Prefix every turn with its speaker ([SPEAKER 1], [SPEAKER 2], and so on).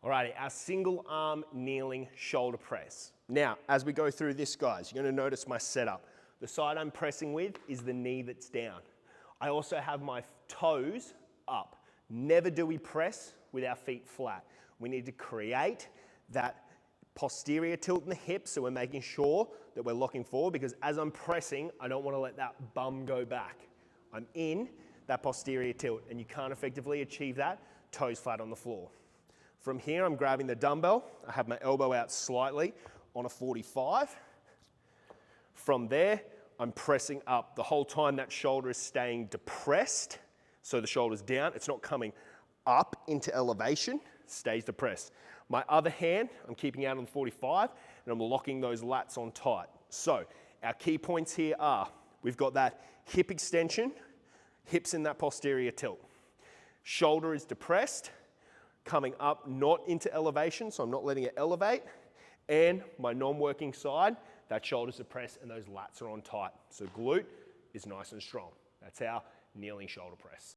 [SPEAKER 1] Alrighty, our single arm kneeling shoulder press. Now, as we go through this, guys, you're gonna notice my setup. The side I'm pressing with is the knee that's down. I also have my toes up. Never do we press with our feet flat. We need to create that posterior tilt in the hips, so we're making sure that we're locking forward, because as I'm pressing, I don't want to let that bum go back. I'm in that posterior tilt, and you can't effectively achieve that toes flat on the floor. From here, I'm grabbing the dumbbell. I have my elbow out slightly on a 45. From there, I'm pressing up. The whole time that shoulder is staying depressed, so the shoulder's down. It's not coming up into elevation, stays depressed. My other hand, I'm keeping out on the 45, and I'm locking those lats on tight. So our key points here are, we've got that hip extension, hips in that posterior tilt. Shoulder is depressed, coming up, not into elevation, so I'm not letting it elevate. And my non-working side, that shoulder's depressed and those lats are on tight. So glute is nice and strong. That's our kneeling shoulder press.